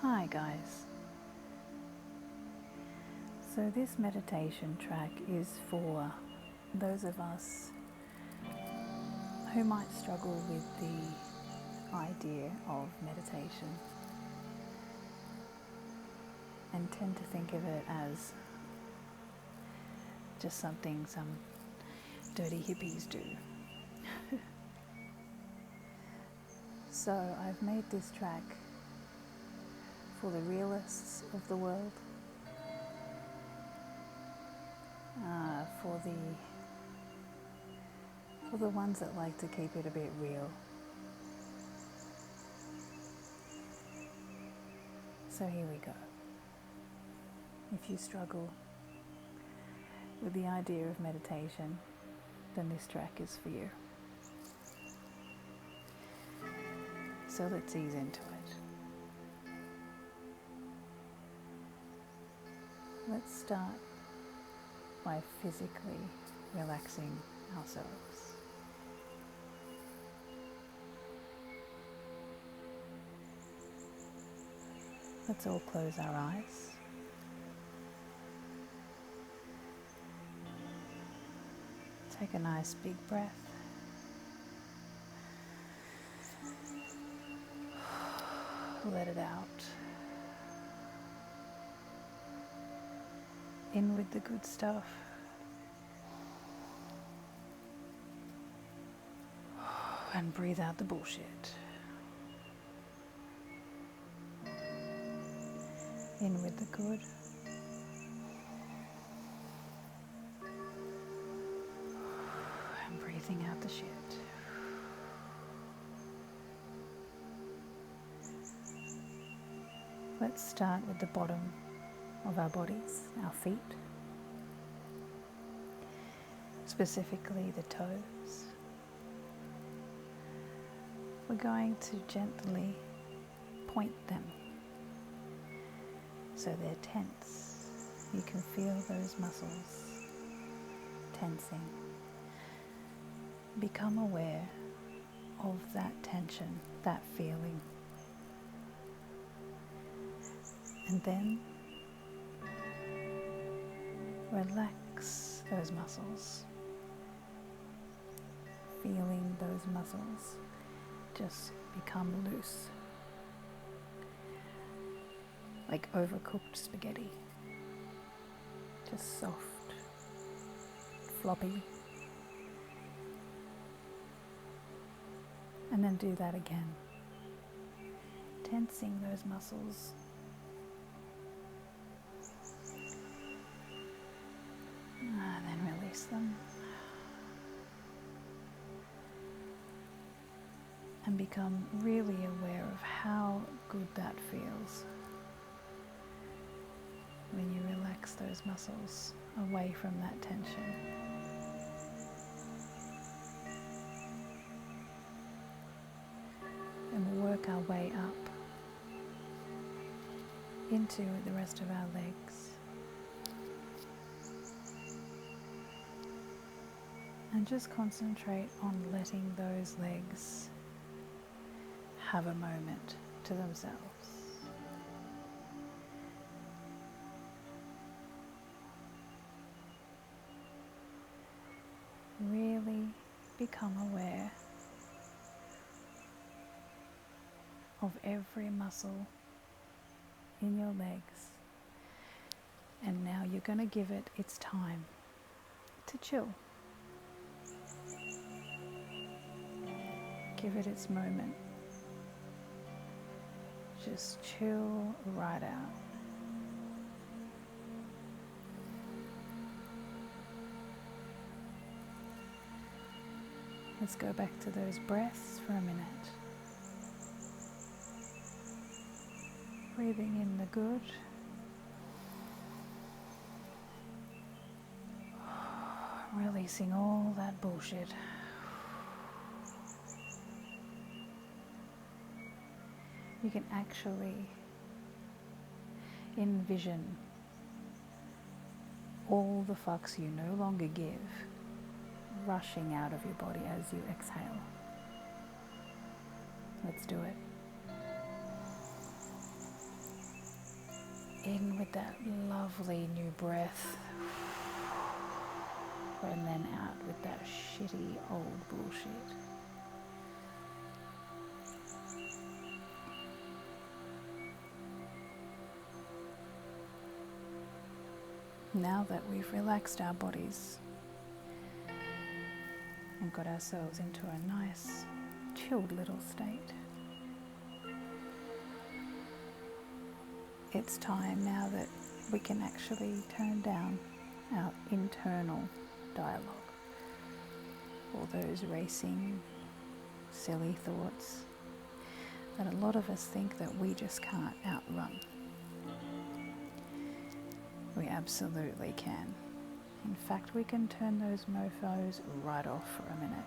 Hi guys. So this meditation track is for those of us who might struggle with the idea of meditation and tend to think of it as just something some dirty hippies do. So I've made this track for the realists of the world, for the ones that like to keep it a bit real. So here we go. If you struggle with the idea of meditation, then this track is for you. So let's ease into it. Let's start by physically relaxing ourselves. Let's all close our eyes. Take a nice big breath. Let it out. In with the good stuff. And breathe out the bullshit. In with the good. And breathing out the shit. Let's start with the bottom of our bodies, our feet, specifically the toes. We're going to gently point them so they're tense. You can feel those muscles tensing. Become aware of that tension, that feeling. And then relax those muscles, feeling those muscles just become loose, like overcooked spaghetti, just soft, floppy. And then do that again, tensing those muscles. And then release them. And become really aware of how good that feels when you relax those muscles away from that tension. And we'll work our way up into the rest of our legs. And just concentrate on letting those legs have a moment to themselves. Really become aware of every muscle in your legs. And now you're going to give it its time to chill. Give it its moment. Just chill right out. Let's go back to those breaths for a minute. Breathing in the good. Releasing all that bullshit. You can actually envision all the fucks you no longer give rushing out of your body as you exhale. Let's do it. that lovely new breath, and then out with that shitty old bullshit. Now that we've relaxed our bodies and got ourselves into a nice, chilled little state, it's time now that we can actually turn down our internal dialogue. All those racing, silly thoughts that a lot of us think that we just can't outrun. We absolutely can. In fact, we can turn those mofos right off for a minute.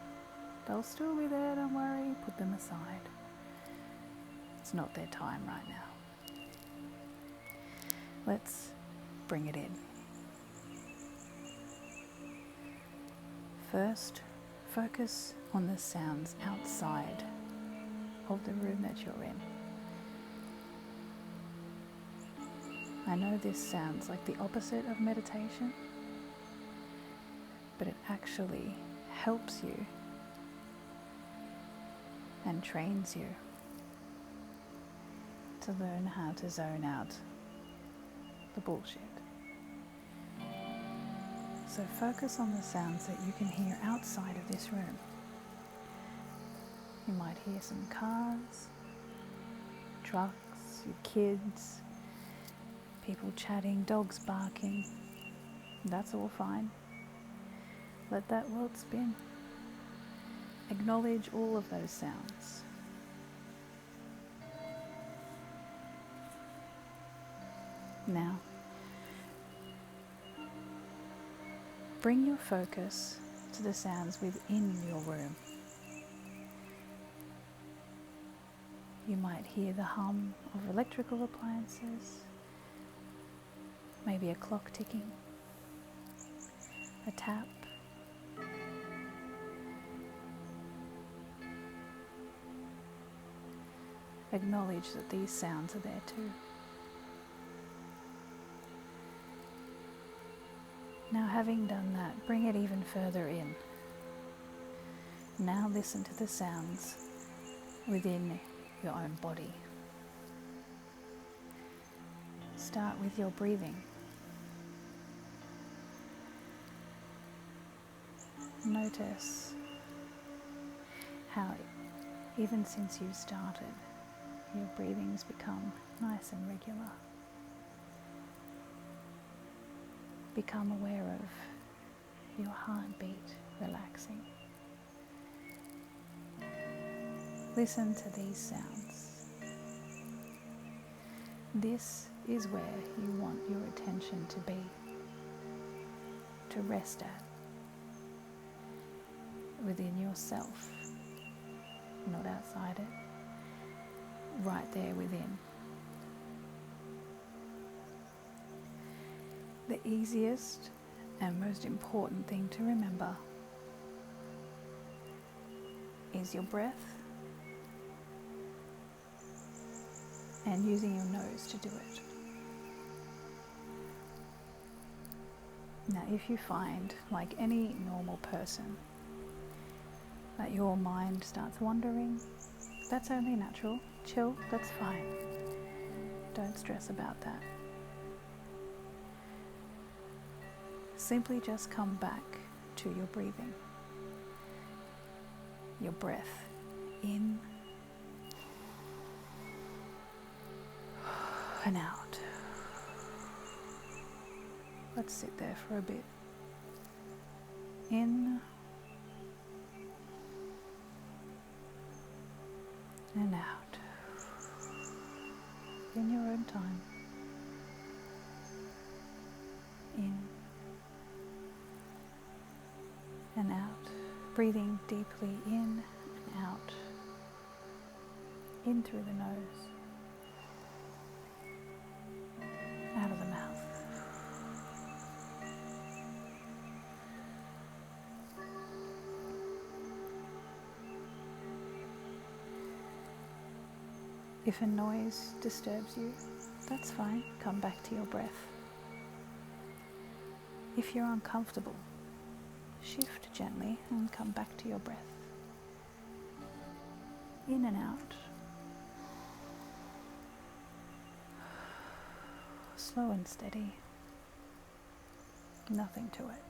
They'll still be there, don't worry, put them aside. It's not their time right now. Let's bring it in. First, focus on the sounds outside of the room that you're in. I know this sounds like the opposite of meditation, but it actually helps you and trains you to learn how to zone out the bullshit. So focus on the sounds that you can hear outside of this room. You might hear some cars, trucks, your kids, people chatting, dogs barking. That's all fine. Let that world spin. Acknowledge all of those sounds. Now, bring your focus to the sounds within your room. You might hear the hum of electrical appliances, maybe a clock ticking, a tap. Acknowledge that these sounds are there too. Now, having done that, bring it even further in. Now listen to the sounds within your own body. Start with your breathing. Notice how, even since you've started, your breathing's become nice and regular. Become aware of your heartbeat relaxing. Listen to these sounds. This is where you want your attention to be, to rest at, within yourself, not outside it, right there within. The easiest and most important thing to remember is your breath and using your nose to do it. Now, if you find, like any normal person, that your mind starts wandering, that's only natural. Chill, that's fine. Don't stress about that. Simply just come back to your breathing. Your breath in and out. Let's sit there for a bit. In and out. In your own time. In and out. Breathing deeply in and out. In through the nose. Out of the mouth. If a noise disturbs you, that's fine. Come back to your breath. If you're uncomfortable, shift gently and come back to your breath. In and out. Slow and steady. Nothing to it.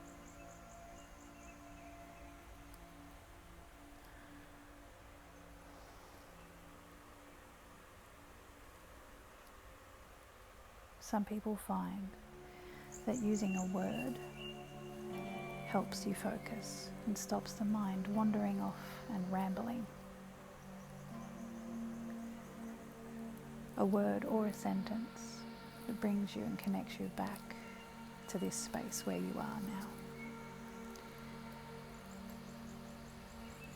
Some people find that using a word helps you focus and stops the mind wandering off and rambling. A word or a sentence that brings you and connects you back to this space where you are now.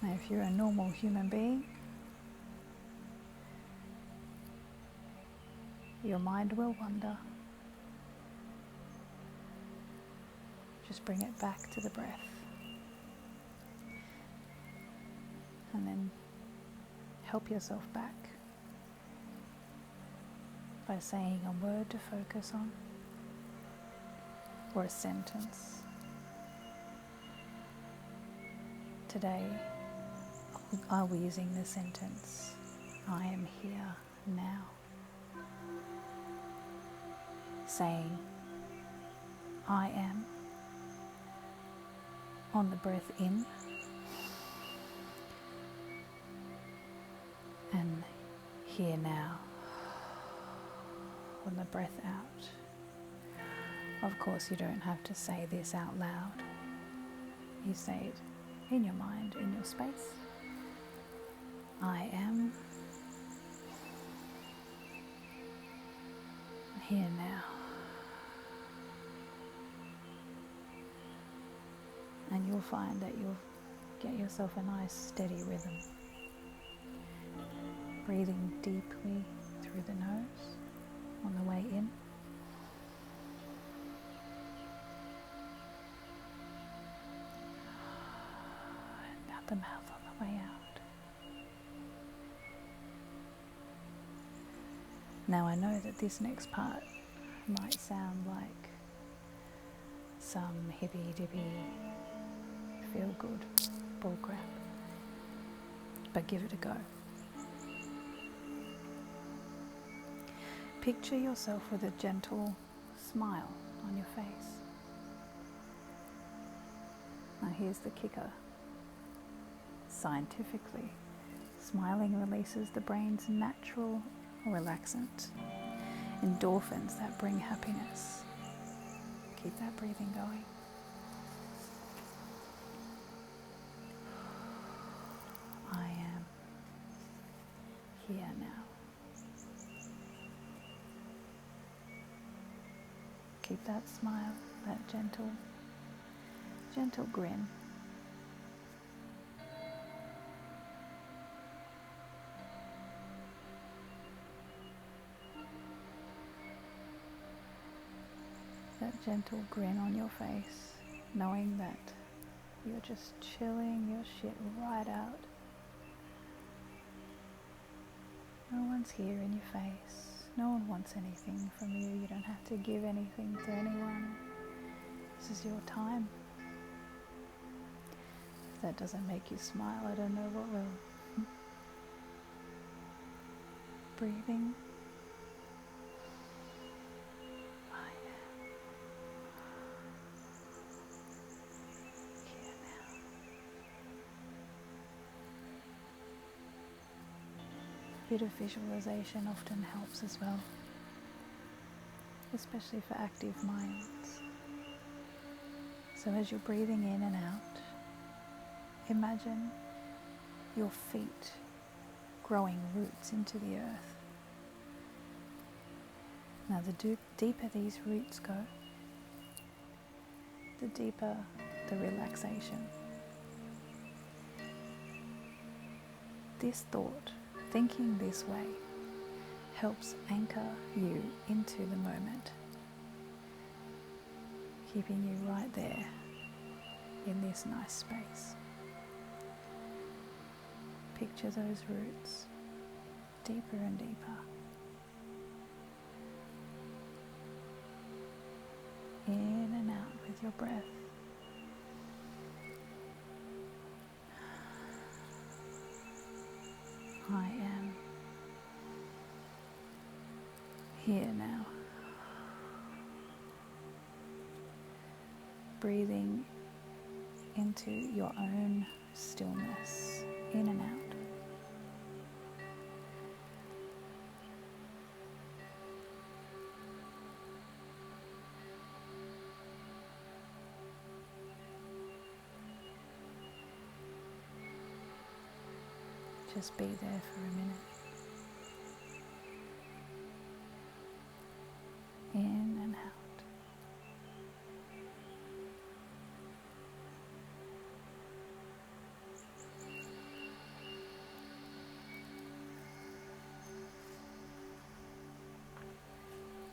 Now, if you're a normal human being, your mind will wander. Just bring it back to the breath. And then help yourself back by saying a word to focus on or a sentence. Today, I'll be using the sentence, I am here now. Saying, I am, on the breath in, and here now, on the breath out. Of course, you don't have to say this out loud. You say it in your mind, in your space. I am here now. And you'll find that you'll get yourself a nice steady rhythm. Breathing deeply through the nose on the way in. And out the mouth on the way out. Now I know that this next part might sound like some hippy-dippy feel-good bullcrap, but give it a go. Picture yourself with a gentle smile on your face. Now here's the kicker. Scientifically, smiling releases the brain's natural relaxant, endorphins that bring happiness. Keep that breathing going. I am here now. Keep that smile, that gentle grin. That gentle grin on your face, knowing that you're just chilling your shit right out. No one's here in your face. No one wants anything from you. You don't have to give anything to anyone. This is your time. If that doesn't make you smile, I don't know what will. Breathing. I am here now. A bit of visualization often helps as well, especially for active minds. So as you're breathing in and out, imagine your feet growing roots into the earth. Now the deeper these roots go, the deeper the relaxation. This thought, thinking this way, helps anchor you into the moment, keeping you right there in this nice space. Picture those roots deeper and deeper. in and out with your breath. I am here now. Breathing into your own stillness, in and out. Just be there for a minute. In and out.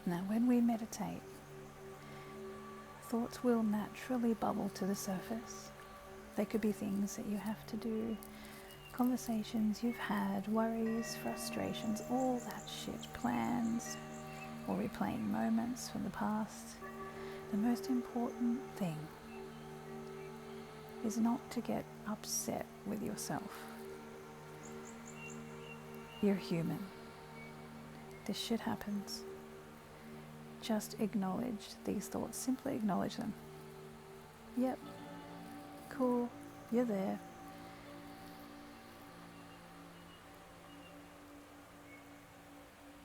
Now, when we meditate, thoughts will naturally bubble to the surface. They could be things that you have to do, conversations you've had, worries, frustrations, all that shit, plans, or replaying moments from the past. The most important thing is not to get upset with yourself. You're human. This shit happens. Just acknowledge these thoughts. Simply acknowledge them. Yep. Cool. You're there.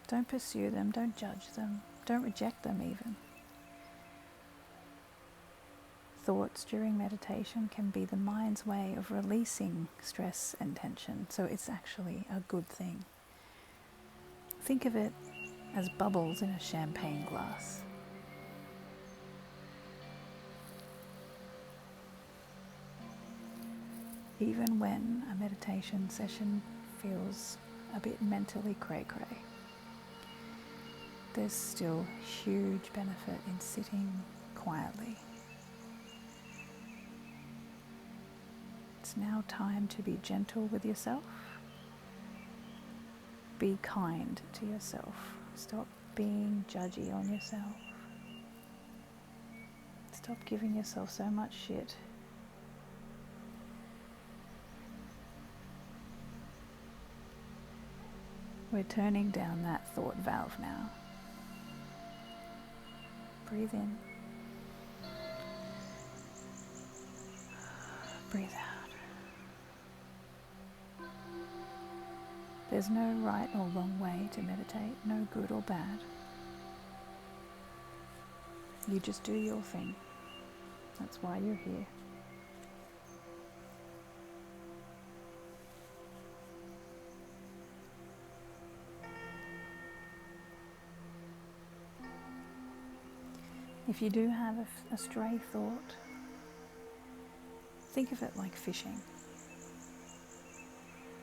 Don't pursue them. Don't judge them. Don't reject them even. Thoughts during meditation can be the mind's way of releasing stress and tension, so it's actually a good thing. Think of it as bubbles in a champagne glass. Even when a meditation session feels a bit mentally cray-cray, there's still huge benefit in sitting quietly. It's now time to be gentle with yourself. Be kind to yourself. Stop being judgy on yourself. Stop giving yourself so much shit. We're turning down that thought valve now. Breathe in. Breathe out. There's no right or wrong way to meditate, no good or bad. You just do your thing. That's why you're here. If you do have a stray thought, think of it like fishing.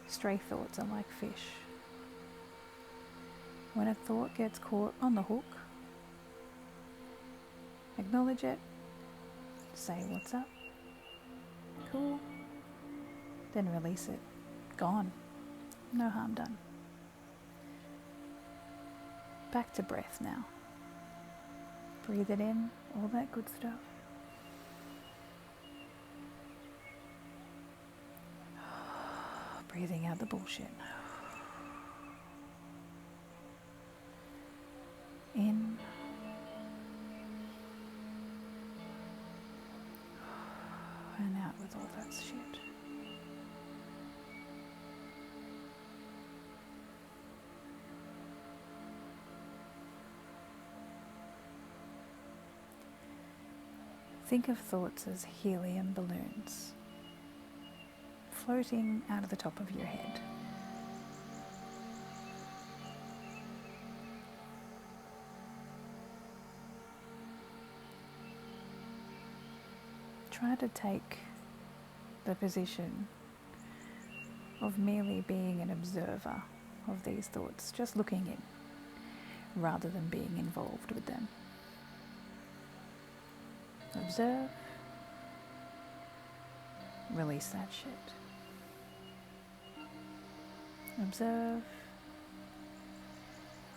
Stray thoughts are like fish. When a thought gets caught on the hook, acknowledge it, say what's up, cool, then release it. Gone. No harm done. Back to breath now. Breathe it in, all that good stuff. Breathing out the bullshit. In. And out with all that shit. Think of thoughts as helium balloons floating out of the top of your head. Try to take the position of merely being an observer of these thoughts, just looking in, rather than being involved with them. Observe, release that shit. Observe,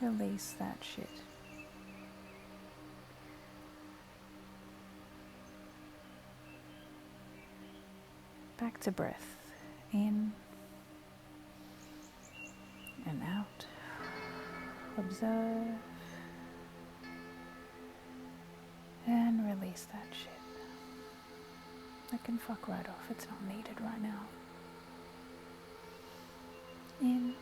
release that shit. Back to breath. In and out. Observe. And release that shit. That can fuck right off. It's not needed right now. In.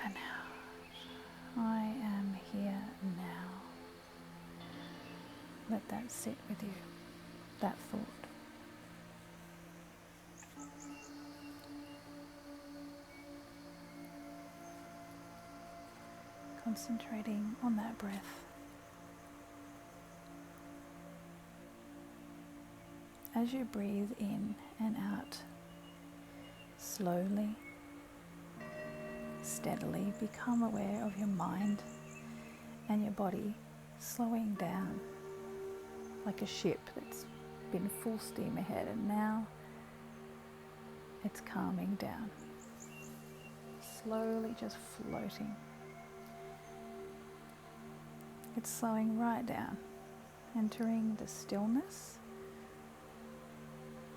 And out. I am here now. Let that sit with you, that thought. Concentrating on that breath. As you breathe in and out, slowly, steadily become aware of your mind and your body slowing down like a ship that's been full steam ahead, and now it's calming down, slowly just floating. It's slowing right down, entering the stillness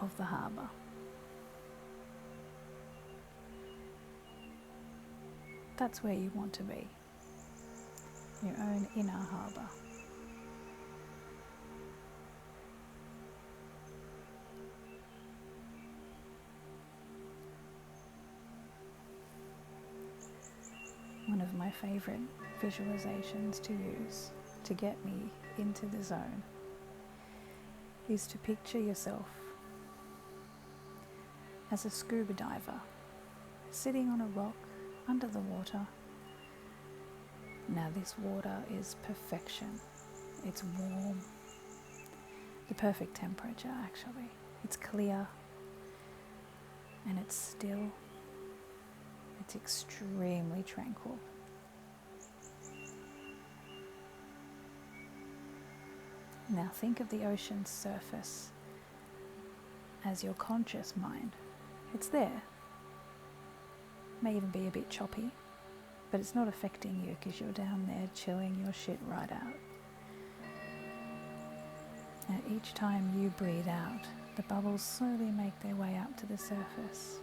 of the harbour. That's where you want to be, your own inner harbour. One of my favourite visualizations to use to get me into the zone is to picture yourself as a scuba diver sitting on a rock under the water. Now this water is perfection. It's warm, the perfect temperature actually. It's clear and it's still. It's extremely tranquil. Now think of the ocean's surface as your conscious mind. It's there. May even be a bit choppy, but it's not affecting you because you're down there chilling your shit right out. Now each time you breathe out, the bubbles slowly make their way up to the surface.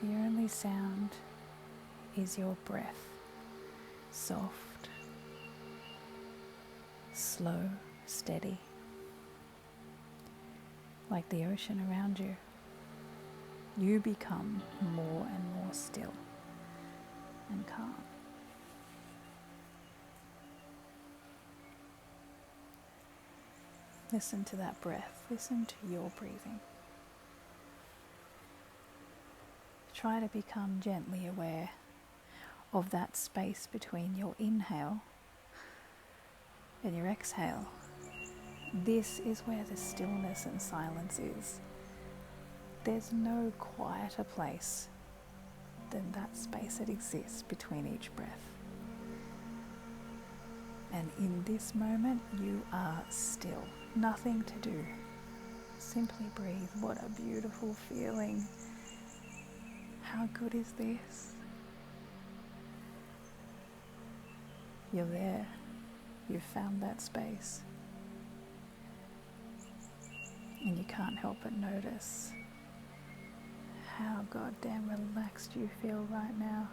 The only sound is your breath, soft, slow, steady, like the ocean around you. You become more and more still and calm. Listen to that breath. Listen to your breathing. Try to become gently aware of that space between your inhale and your exhale. This is where the stillness and silence is. There's no quieter place than that space that exists between each breath. And in this moment, you are still. Nothing to do. Simply breathe. What a beautiful feeling. How good is this? You're there. You've found that space. And you can't help but notice how goddamn relaxed you feel right now.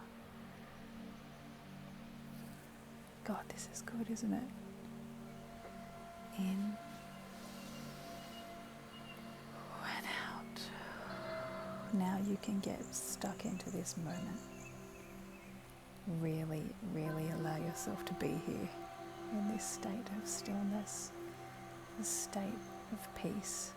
God, this is good, isn't it? In and out. Now you can get stuck into this moment. Really, really allow yourself to be here in this state of stillness, this state of peace.